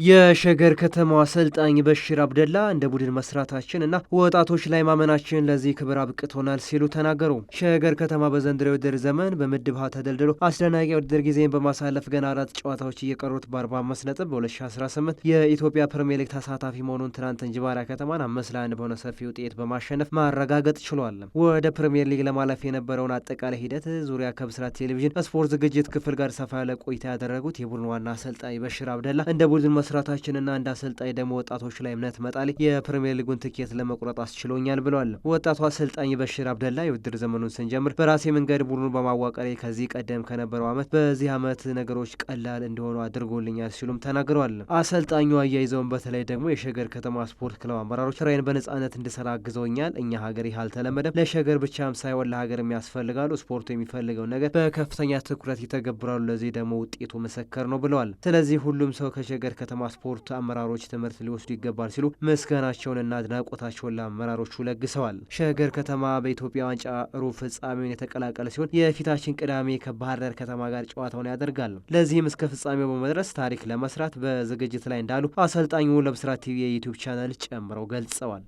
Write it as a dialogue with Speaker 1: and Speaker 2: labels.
Speaker 1: የሸገር ከተማው አሰልጣኝ በሽር አብደላ እንደ ቡድን መስራታችን እና ወጣቶች ላይ ማመናችን ለዚህ ክብር አብቅቶናል ሲሉ ተናገሩ። ሸገር ከተማ በዘንድሮው የውድድር ዘመን በምድብ ሀ ተደልድሎ አስደናቂ የውድድር ጊዜን በማሳለፍ ገና 4 ጨዋታዎች እየቀሩት በ45 ነጥብ በ2018 የኢትዮጵያ ፕሪሚየር ሊግ ተሳታፊ መሆኑን ትናንት እንጅባራ ከተማን 5-1 በሆነ ሰፊ ውጤት በማሸነፍ ማረጋገጥ ችሏል። ወደ ፕሪሚየር ሊግ ለማለፍ የነበረውን አጠቃላይ ሂደት ዙሪያ ከብስራት ቴሌቪዥን ስፖርት ዝግጅት ክፍል ጋር ሰፋ ያለ ቆይታ ያደረጉት የቡድን ዋና አሰልጣኝ በሽር አብደላ እንደ ቡድን መስራታችንና እንደ አሰልጣኝ ደግሞ ወጣቶች ላይ እምነት መጣሌ የፕሪሚየር ሊጉን ትኬት ለመቁረጥ አስችሎኛል ብለዋል። ወጣቱ አሰልጣኝ በሽር አብደላ የውድድር ዘመኑን ስንጀምር በራሴ መንገድ ቡድኑን በማዋቀሬ ከዚህ ቀደም ከነበረው ዓመት በዚህ ዓመት ነገሮች ቀላል እንዲሆኑ አድርጎልኛል ሲሉም ተናግረዋል። አሰልጣኙ አያይዘውን በተለይ ደግሞ የሸገር ከተማ ስፖርት ክለብ አመራሮች ስራዬን በነጻነት እንድሰራ አግዘውኛል። እኛ ሀገር ይህ አልተለመደም። ለሸገር ብቻም ሳይሆን ለሀገር የሚያስፈልጋሉ። ስፖርቱ የሚፈልገው ነገር በከፍተኛ ትኩረት ይተገብራሉ። ለዚህ ደግሞ ውጤቱ መሰከር ነው ብለዋል። ስለዚህ ሁሉም ሰው ከሸገር ከተማ ስፖርት አመራሮች ትምህርት ሊወስዱ ይገባል ሲሉ ምስጋናቸውንና አድናቆታቸውን ለአመራሮቹ ለግሰዋል። ሸገር ከተማ በኢትዮጵያ ዋንጫ ሩብ ፍጻሜውን የተቀላቀለ ሲሆን የፊታችን ቅዳሜ ከባህር ዳር ከተማ ጋር ጨዋታውን ያደርጋል። ለዚህም እስከ ፍጻሜው በመድረስ ታሪክ ለመስራት በዝግጅት ላይ እንዳሉ አሰልጣኙ ለብስራት ቲቪ የዩቲዩብ ቻናል ጨምረው ገልጸዋል።